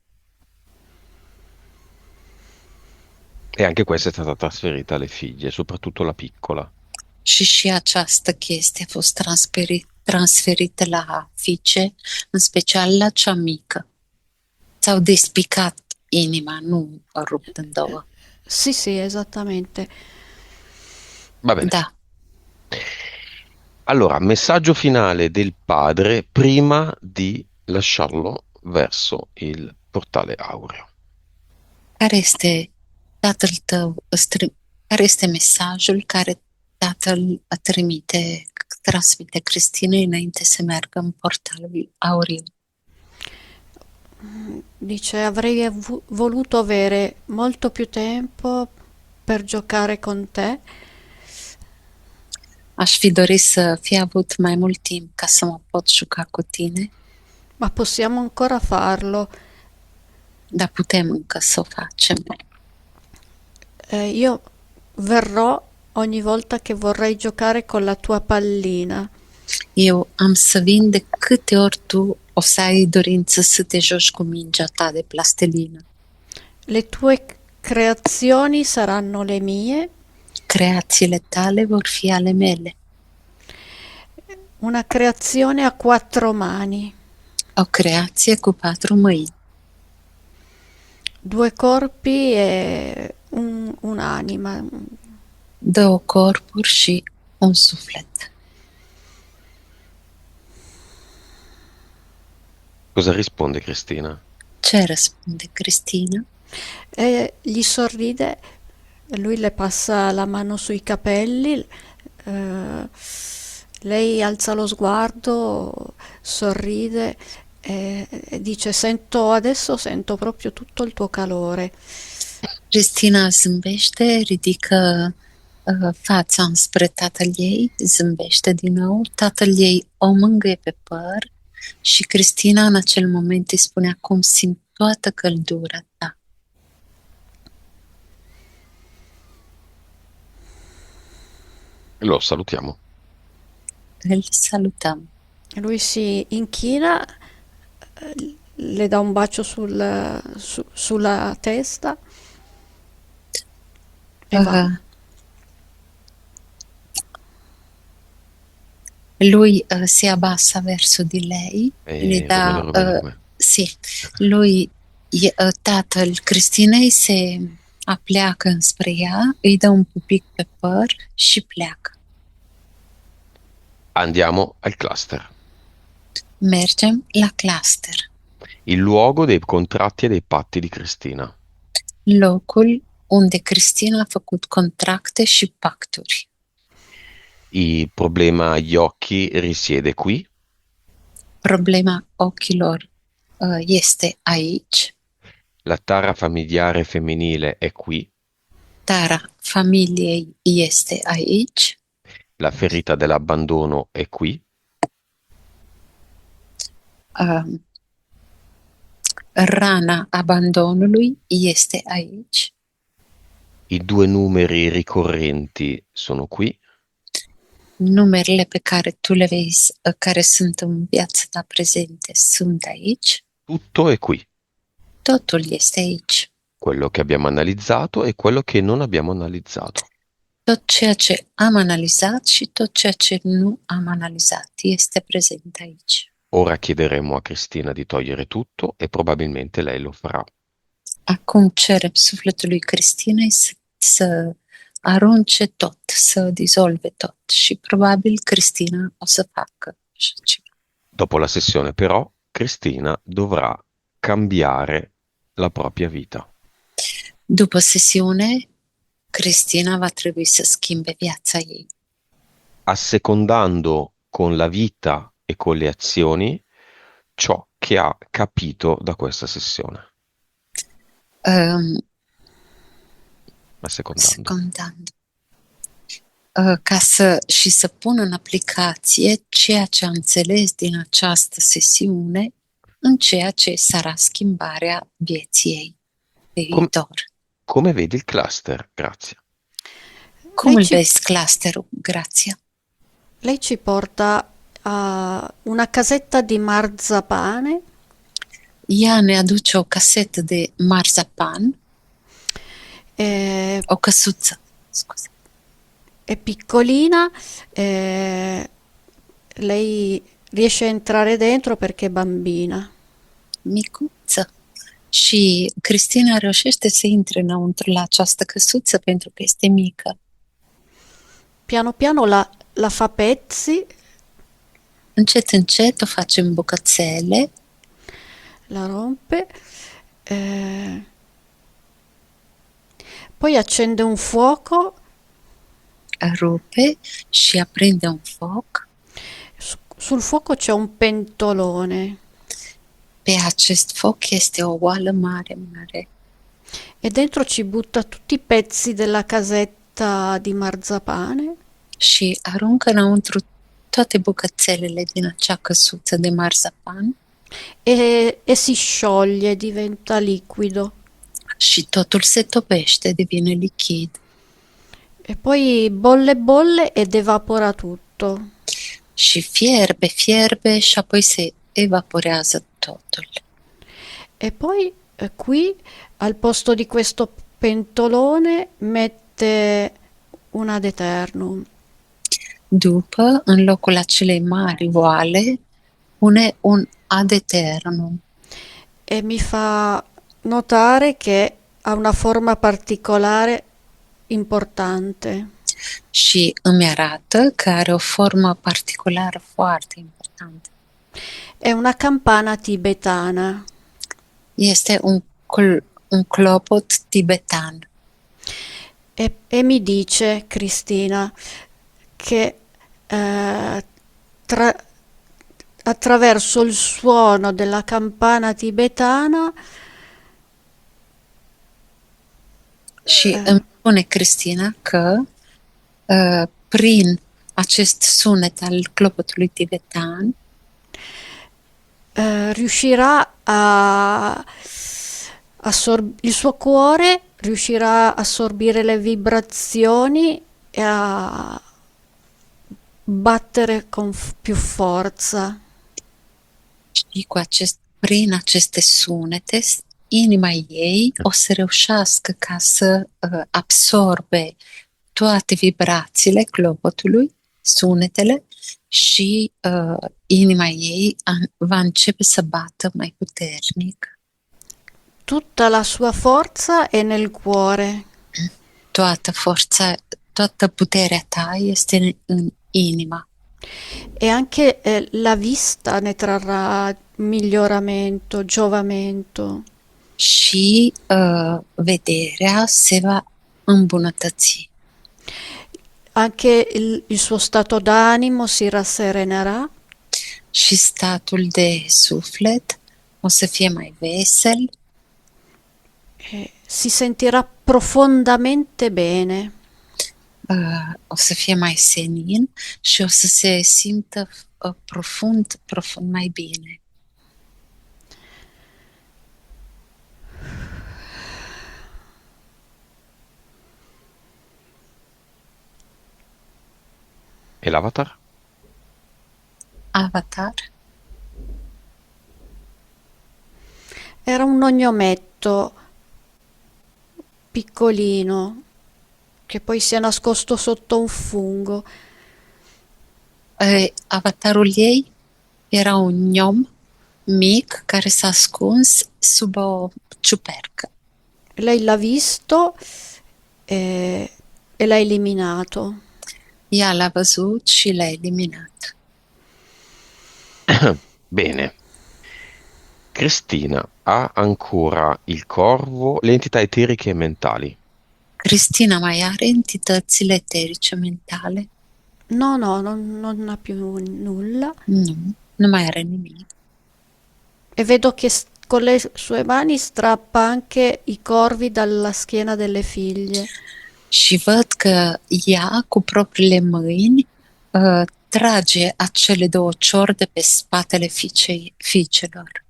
E anche questa è stata trasferita alle figlie, soprattutto la piccola. Și această chestie a fost transferită la fiice, în special la cea mică. Ți-au despicat inima, nu rupt în două. Sì, sì, esattamente. Va bene. Da. Allora, messaggio finale del padre prima di lasciarlo verso il portale aureo. Care este tatăl tău, care este mesajul care tatăl transmite Cristinei înainte să meargă în portalul auriu? Dice, avrei voluto avere molto più tempo per giocare con te. Aș fi dorit să fi avut mai mult timp ca să mă pot juca cu tine, Ma possiamo ancora farlo. dar putem încă să o facem. Io verrò ogni volta che vorrei giocare con la tua pallina. Eu am să vin de câte ori tu o să ai dorință să te joci cu mingea ta de plastelină. Le tue creazioni saranno le mie. Creațiile tale vor fi ale mele. Una creazione a 4 mani, O creație cu 4 mâini, 2 corpi e un'anima. 2 corpuri și un suflet. Cosa risponde Cristina? Ce răspunde Cristina? E gli sorride Lui le passa la mano sui capelli, eh, lei alza lo sguardo, sorride e dice: Adesso sento proprio tutto il tuo calore. Cristina zâmbește, ridică fața înspre tatăl ei, zâmbește din nou, tatăl ei o mângâie pe păr și Cristina în acel moment îi spune: acum simt toată căldura ta. E lo salutiamo. Îl salutăm. Lui si inchina, le dà un bacio sulla testa e va. Lui si abbassa verso di lei, gli dà, Romero, Romero. sì, lui, tatăl Cristinei se apleacă înspre ea, îi dă un pupic pe păr și pleacă. Andiamo al cluster, Mergem la cluster, il luogo dei contratti e dei patti di Cristina. locul unde Cristina a făcut contracte și pacturi. Il problema agli occhi risiede qui. Problema ochilor este aici, La tara familiare femminile è qui. tara familiei este aici, La ferita dell'abbandono è qui. rana abandonului este aici, I due numeri ricorrenti sono qui. numerele pe care tu le vezi, care sunt în viața ta prezente, sunt aici, Tutto è qui. totul este aici. Quello che abbiamo analizzato e quello che non abbiamo analizzato. Tot ceea ce am analizat și tot ceea ce nu am analizat este prezent aici. Ora chiederemo a Cristina di togliere tutto e probabilmente lei lo farà. Acum cerem sufletului Cristinei să arunce tot, să dizolve tot și probabil Cristina o să facă așa ceva. Dopo la sessione, però, Cristina dovrà cambiare la propria vita. După sesiune, Cristina va trebui să schimbe viața ei, assecondando con la vita e con le azioni ciò che ha capito da questa sessione. um, Assecondando. secundando. Ca să pună în aplicație ceea ce a înțeles din această sesiune în ceea ce sarà schimbarea vieții ei pe viitor. Come vedi il cluster? Grazie. Cum îl vezi clusterul? Grazie. Lei ci porta a una casetta di marzapane. Ea ne aduce o casetă de marzapan, o căsuță, scuze. È piccolina, lei riesce a entrare dentro perché è bambina. Micuță. Și Cristina reușește să intre înăuntru la această căsuță pentru că este mică. Piano piano la fa pezzi, Încet, încet o face în bucățele, la rompe, poi accende un fuoco. rupe și aprinde un foc. Sul fuoco c'è un pentolone Pe acest foc este o oală mare, mare. e dentro ci butta tutti i pezzi della casetta di marzapane. Și aruncă înăuntru toate bucățelele din acea căsuță de marzapan E si scioglie, diventa liquido. și totul se topește, devine lichid. E poi bolle bolle ed evapora tutto. Și fierbe, fierbe și apoi se evaporează totul. E poi qui al posto di questo pentolone mette un ad eternum. După, în locul acelei mari oale, pune un ad eternum E mi fa notare che ha una forma particolare importante. și îmi arată că are o formă particulară foarte importantă. È una campana tibetana. Este un clopot tibetan E mi dice Cristina che tra- attraverso il suono della campana tibetana Și îmi spune Cristina că prin acest sunet al clopotului tibetan riuscirà a il suo cuore riuscirà a assorbire le vibrazioni e a battere con più forza. și prin aceste sunete, inima ei o să reușească ca să absorbe toate vibrațiile clopotului, sunetele și inima ei va începe să bată mai puternic. Tutta la sua forza è nel cuore. Toată forța, toată puterea ta este în inima. E anche la vista ne trarrà miglioramento, giovamento. Și vederea se va îmbunătăți. Anche il suo stato d'animo si rasserenerà. Și statul de suflet o să fie mai vesel. Si sentirà profondamente bene. O să fie mai senin și o să se simtă profund mai bine. E l'avatar? Avatar? Era un ognometto piccolino che poi si è nascosto sotto un fungo. Avatarul ei era un gnom mic care s-a ascuns sub o ciupercă. Lei l'ha visto e l'ha eliminato. Ea l-a văzut și l-a eliminat. Bene. Cristina ha ancora il corvo, le entità eteriche e mentali. Cristina mai are entitățile eterice mentale? No, non ha più nulla. Nu mai are nimic. E vedo che con le sue mani strappa anche i corvi dalla schiena delle figlie. Și văd că ea, cu propriile mâini, trage acele două ciori de pe spatele fiicelor.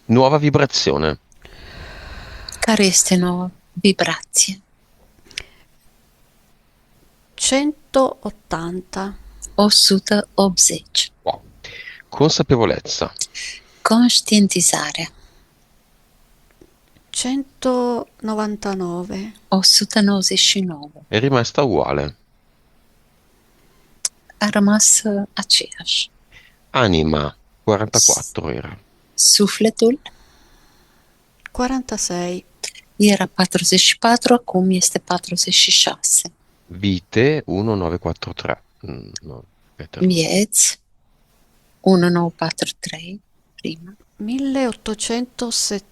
Nuova vibrazione. Care este noua vibrație? 180. 180. Wow. Consapevolezza. Conștientizarea. 199. 199. È rimasta uguale. A rămas aceeași. Anima. 44 era. Sufletul 46. era 44, acum este 46. Vite 1943. No, aspetta. Vieți 1943, prima. 1870.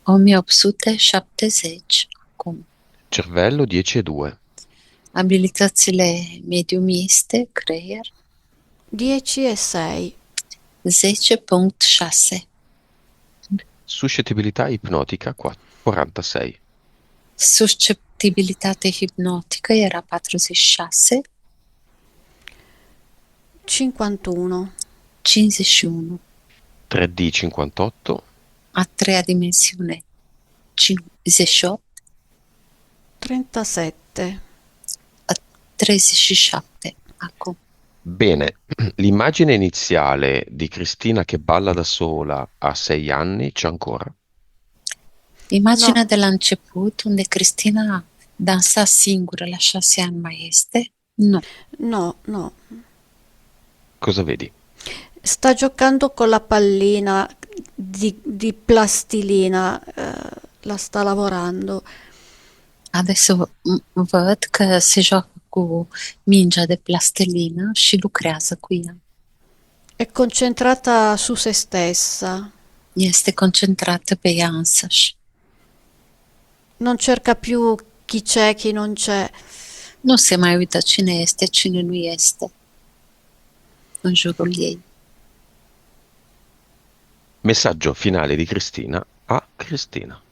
1870, acum. Cervello 10 e 2. Abilitățile mediumiste, creier 10 e 6. 10.6. Suscettibilità ipnotica 46. Susceptibilitate hipnotică era 46. 51. 51. 3D 58. A treia dimensiune 58. 37. 37. Acum. Bene, l'immagine iniziale di Cristina che balla da sola a 6 anni c'è ancora? Imaginea No. de la început, unde Cristina dansa singură la 6 ani, mai este? Nu. No. Cosa vedi? Sta giocando con la pallina di plastilina, la sta lavorando. Adesso văd că se joacă cu mingea de plastelină și lucrează cu ea. È concentrata su se stessa. Este concentrată pe ea însăși. Non cerca più chi c'è, chi non c'è. Nu se mai uită cine este, cine nu este în jurul ei. Messaggio finale di Cristina a Cristina.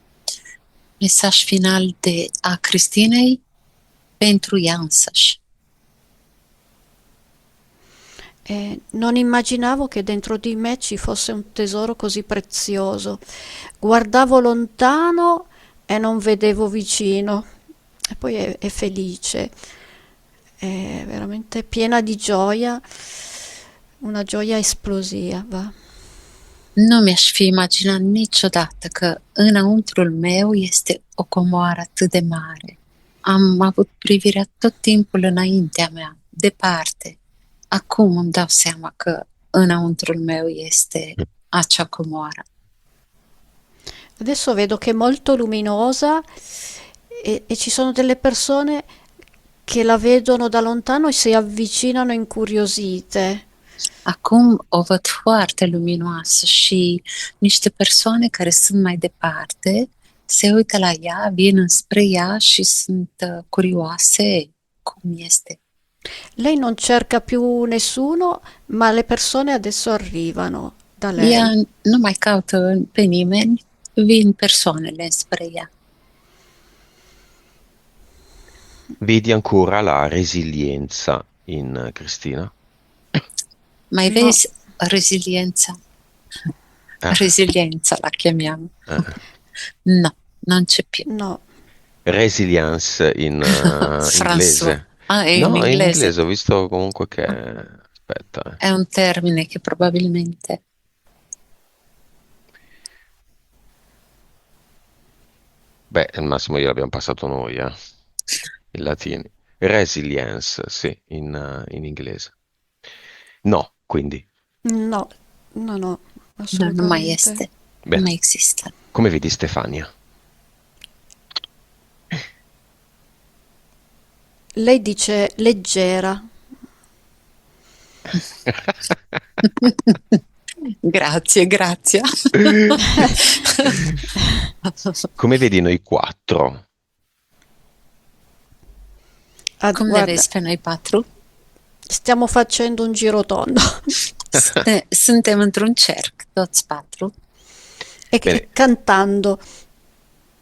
Mesaj final a Cristinei pentru ea însăși. Non immaginavo che dentro di me ci fosse un tesoro così prezioso. Guardavo lontano e non vedevo vicino. E poi è felice, è veramente piena di gioia, una gioia esplosiva. Nu mi-aș fi imaginat niciodată că înăuntrul meu este o comoară atât de mare. Am avut privirea tot timpul înaintea mea, departe. Acum îmi dau seama că înăuntrul meu este acea comoară. Adesso vedo che è molto luminosa e ci sono delle persone che la vedono da lontano e si avvicinano incuriosite. Acum o văd foarte luminoasă și niște persoane care sunt mai departe se uită la ea, vin spre ea și sunt curioase cum este. Lei non cerca più nessuno, ma le persone adesso arrivano da lei. Ea nu mai caută pe nimeni, vin persoanele spre ea. Vedi ancora la resilienza in Cristina? Mai No, vezi reziliența? Eh, Reziliența la chiamiamo. eh. No, non c'è più. no. Resilience in François. inglese. Ah, è in No, in inglese. inglese ho visto comunque che... Ah, Aspetta. è un termine che probabilmente... Beh, al massimo gliel'abbiamo passato noi, in latino. Resilience, sì, in inglese. No, quindi. No, no, no, No, nu mai assolutamente. este. Nu Bene. mai există. Come vedi Stefania? Lei dice leggera. Grazie, grazie. Come vedi noi quattro? Cum ne Guarda, vezi pe noi patru? stiamo facendo un giro tondo Suntem într-un cerc, toți patru, Bene, e cantando.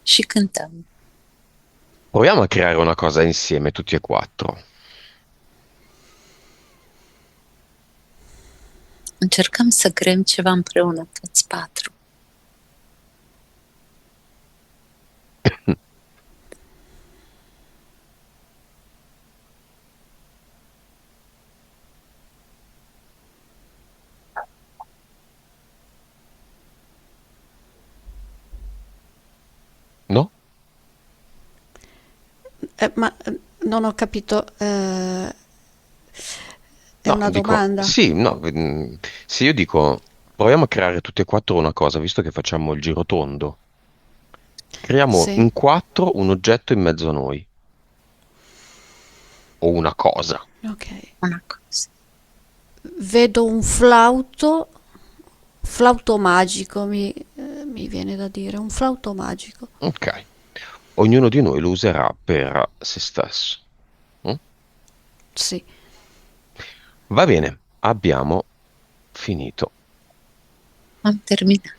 și cântăm. proviamo a creare una cosa insieme, tutti e quattro. Încercăm să creăm ceva împreună, toți patru. No? Ma non ho capito, è No, una dico, domanda? sì, no, se io dico, proviamo a creare tutti e quattro una cosa, visto che facciamo il giro tondo. Creiamo Sì. in quattro un oggetto in mezzo a noi, o una cosa. Ok. Una cosa. Vedo un flauto magico, mi viene da dire, un flauto magico. Ok. Ognuno di noi lo userà per se stesso. Mm? Sì. Va bene, abbiamo finito. Am terminat.